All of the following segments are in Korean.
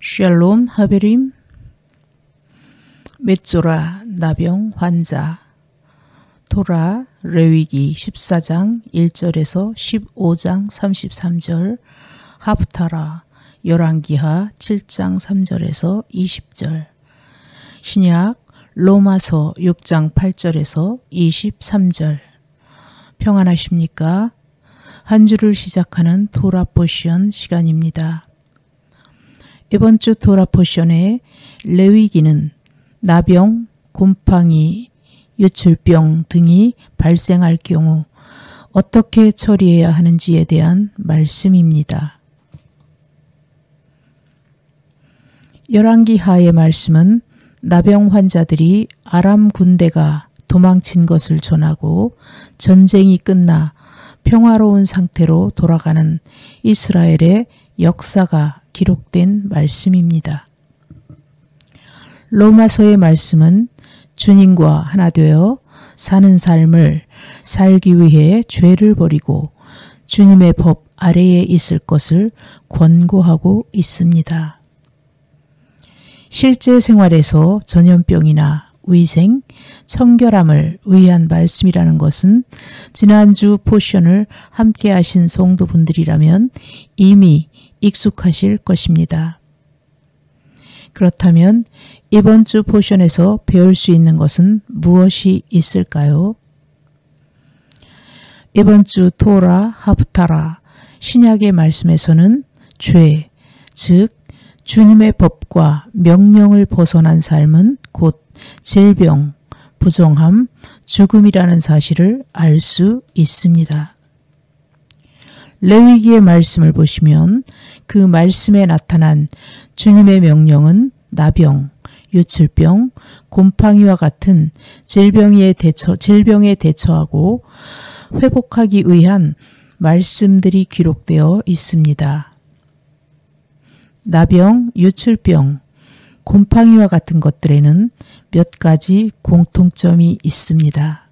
샬롬 하베림. 맷조라 나병 환자. 토라 레위기 14장 1절에서 15장 33절. 하프타라 열왕기하 7장 3절에서 20절. 신약 로마서 6장 8절에서 23절. 평안하십니까? 한 주를 시작하는 토라 포션 시간입니다. 이번 주 토라 포션의 레위기는 나병, 곰팡이, 유출병 등이 발생할 경우 어떻게 처리해야 하는지에 대한 말씀입니다. 열왕기하의 말씀은 나병 환자들이 아람 군대가 도망친 것을 전하고 전쟁이 끝나 평화로운 상태로 돌아가는 이스라엘의 역사가 기록된 말씀입니다. 로마서의 말씀은 주님과 하나 되어 사는 삶을 살기 위해 죄를 버리고 주님의 법 아래에 있을 것을 권고하고 있습니다. 실제 생활에서 전염병이나 위생, 청결함을 위한 말씀이라는 것은 지난주 포션을 함께 하신 성도분들이라면 이미 익숙하실 것입니다. 그렇다면 이번 주 포션에서 배울 수 있는 것은 무엇이 있을까요? 이번 주 토라 하프타라 신약의 말씀에서는 죄, 즉 주님의 법과 명령을 벗어난 삶은 곧 질병, 부정함, 죽음이라는 사실을 알 수 있습니다. 레위기의 말씀을 보시면 그 말씀에 나타난 주님의 명령은 나병, 유출병, 곰팡이와 같은 질병에 대처하고 회복하기 위한 말씀들이 기록되어 있습니다. 나병, 유출병, 곰팡이와 같은 것들에는 몇 가지 공통점이 있습니다.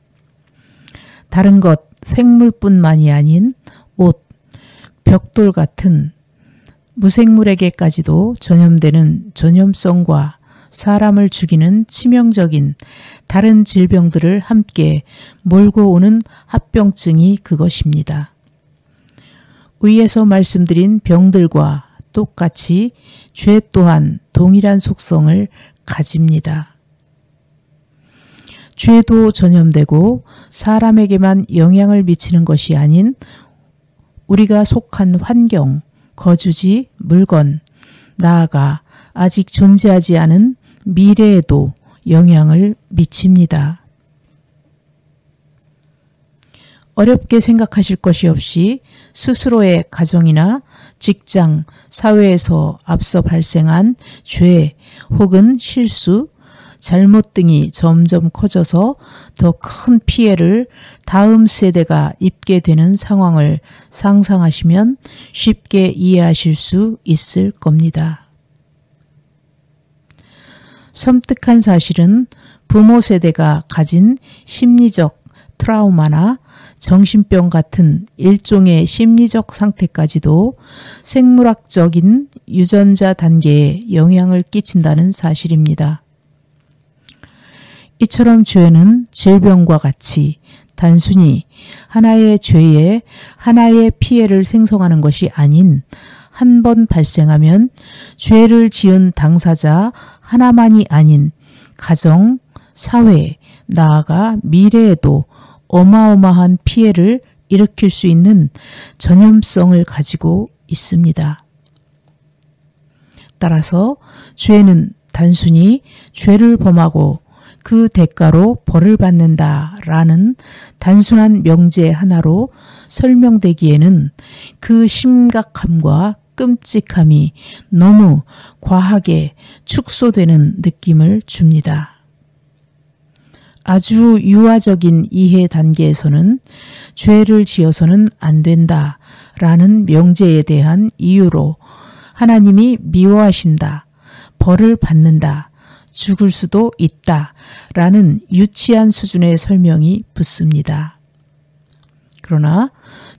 다른 것, 생물뿐만이 아닌 옷, 벽돌 같은 무생물에게까지도 전염되는 전염성과 사람을 죽이는 치명적인 다른 질병들을 함께 몰고 오는 합병증이 그것입니다. 위에서 말씀드린 병들과 똑같이 죄 또한 동일한 속성을 가집니다. 죄도 전염되고 사람에게만 영향을 미치는 것이 아닌 우리가 속한 환경, 거주지, 물건, 나아가 아직 존재하지 않은 미래에도 영향을 미칩니다. 어렵게 생각하실 것이 없이 스스로의 가정이나 직장, 사회에서 앞서 발생한 죄 혹은 실수, 잘못 등이 점점 커져서 더 큰 피해를 다음 세대가 입게 되는 상황을 상상하시면 쉽게 이해하실 수 있을 겁니다. 섬뜩한 사실은 부모 세대가 가진 심리적 트라우마나 정신병 같은 일종의 심리적 상태까지도 생물학적인 유전자 단계에 영향을 끼친다는 사실입니다. 이처럼 죄는 질병과 같이 단순히 하나의 죄에 하나의 피해를 생성하는 것이 아닌 한 번 발생하면 죄를 지은 당사자 하나만이 아닌 가정, 사회, 나아가 미래에도 어마어마한 피해를 일으킬 수 있는 전염성을 가지고 있습니다. 따라서 죄는 단순히 죄를 범하고 그 대가로 벌을 받는다라는 단순한 명제 하나로 설명되기에는 그 심각함과 끔찍함이 너무 과하게 축소되는 느낌을 줍니다. 아주 유아적인 이해 단계에서는 죄를 지어서는 안 된다라는 명제에 대한 이유로 하나님이 미워하신다, 벌을 받는다, 죽을 수도 있다라는 유치한 수준의 설명이 붙습니다. 그러나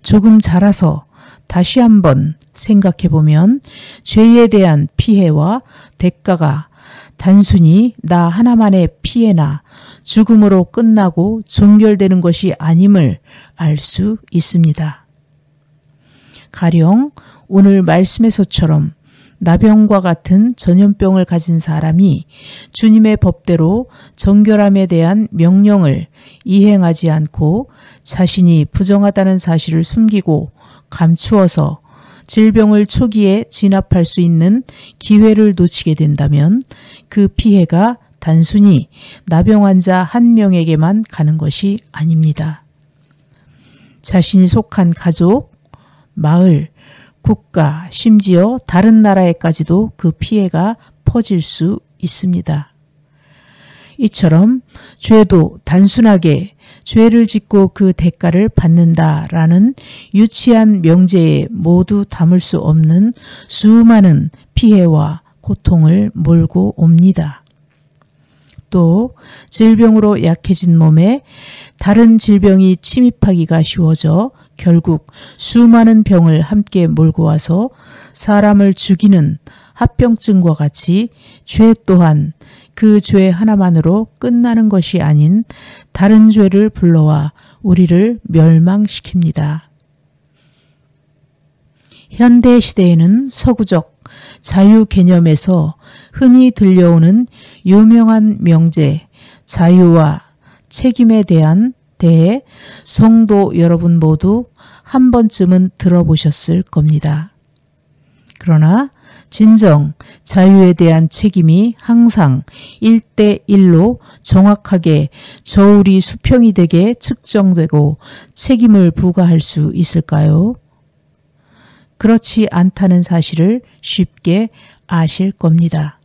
조금 자라서 다시 한번 생각해 보면 죄에 대한 피해와 대가가 단순히 나 하나만의 피해나 죽음으로 끝나고 종결되는 것이 아님을 알 수 있습니다. 가령 오늘 말씀에서처럼 나병과 같은 전염병을 가진 사람이 주님의 법대로 정결함에 대한 명령을 이행하지 않고 자신이 부정하다는 사실을 숨기고 감추어서 질병을 초기에 진압할 수 있는 기회를 놓치게 된다면 그 피해가 단순히 나병 환자 한 명에게만 가는 것이 아닙니다. 자신이 속한 가족, 마을, 국가, 심지어 다른 나라에까지도 그 피해가 퍼질 수 있습니다. 이처럼 죄도 단순하게 죄를 짓고 그 대가를 받는다라는 유치한 명제에 모두 담을 수 없는 수많은 피해와 고통을 몰고 옵니다. 또 질병으로 약해진 몸에 다른 질병이 침입하기가 쉬워져 결국 수많은 병을 함께 몰고 와서 사람을 죽이는 합병증과 같이 죄 또한 그 죄 하나만으로 끝나는 것이 아닌 다른 죄를 불러와 우리를 멸망시킵니다. 현대 시대에는 서구적 자유 개념에서 흔히 들려오는 유명한 명제 자유와 책임에 대해 성도 여러분 모두 한 번쯤은 들어보셨을 겁니다. 그러나 진정 자유에 대한 책임이 항상 1대1로 정확하게 저울이 수평이 되게 측정되고 책임을 부과할 수 있을까요? 그렇지 않다는 사실을 쉽게 아실 겁니다.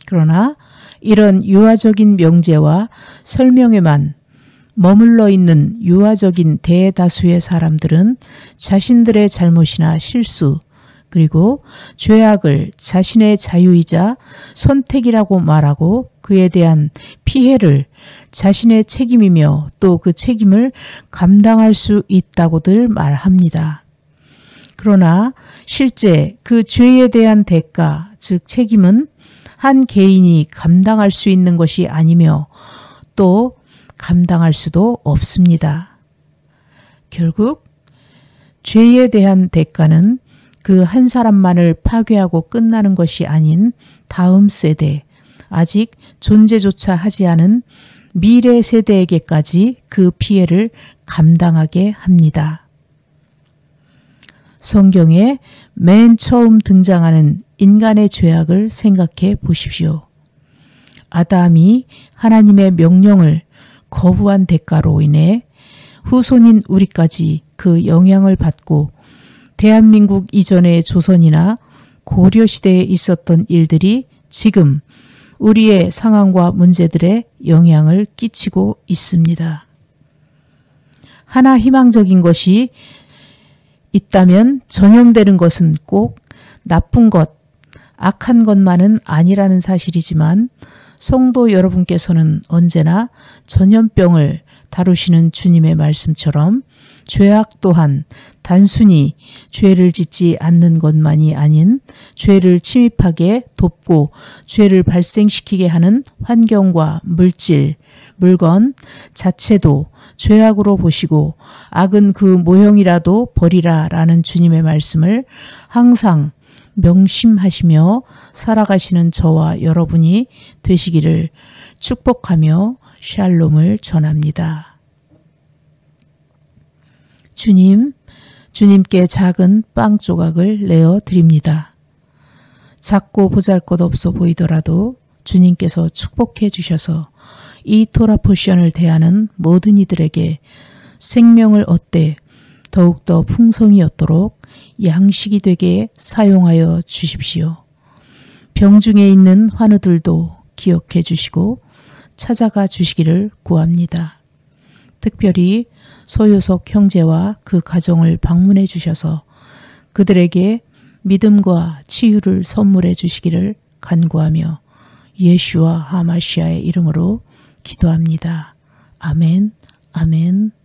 그러나 이런 유아적인 명제와 설명에만 머물러 있는 유아적인 대다수의 사람들은 자신들의 잘못이나 실수 그리고 죄악을 자신의 자유이자 선택이라고 말하고 그에 대한 피해를 자신의 책임이며 또 그 책임을 감당할 수 있다고들 말합니다. 그러나 실제 그 죄에 대한 대가, 즉 책임은 한 개인이 감당할 수 있는 것이 아니며 또 감당할 수도 없습니다. 결국 죄에 대한 대가는 그 한 사람만을 파괴하고 끝나는 것이 아닌 다음 세대, 아직 존재조차 하지 않은 미래 세대에게까지 그 피해를 감당하게 합니다. 성경에 맨 처음 등장하는 인간의 죄악을 생각해 보십시오. 아담이 하나님의 명령을 거부한 대가로 인해 후손인 우리까지 그 영향을 받고 대한민국 이전의 조선이나 고려시대에 있었던 일들이 지금 우리의 상황과 문제들에 영향을 끼치고 있습니다. 하나 희망적인 것이 있다면 전염되는 것은 꼭 나쁜 것, 악한 것만은 아니라는 사실이지만 성도 여러분께서는 언제나 전염병을 다루시는 주님의 말씀처럼 죄악 또한 단순히 죄를 짓지 않는 것만이 아닌 죄를 침입하게 돕고 죄를 발생시키게 하는 환경과 물질, 물건 자체도 죄악으로 보시고 악은 그 모형이라도 버리라 라는 주님의 말씀을 항상 명심하시며 살아가시는 저와 여러분이 되시기를 축복하며 샬롬을 전합니다. 주님께 작은 빵 조각을 내어 드립니다. 작고 보잘것없어 보이더라도 주님께서 축복해 주셔서 이 토라 포션을 대하는 모든 이들에게 생명을 얻되 더욱더 풍성이 얻도록 양식이 되게 사용하여 주십시오. 병중에 있는 환우들도 기억해 주시고 찾아가 주시기를 구합니다. 특별히 소요석 형제와 그 가정을 방문해 주셔서 그들에게 믿음과 치유를 선물해 주시기를 간구하며 예슈와 하마시아의 이름으로 기도합니다. 아멘, 아멘.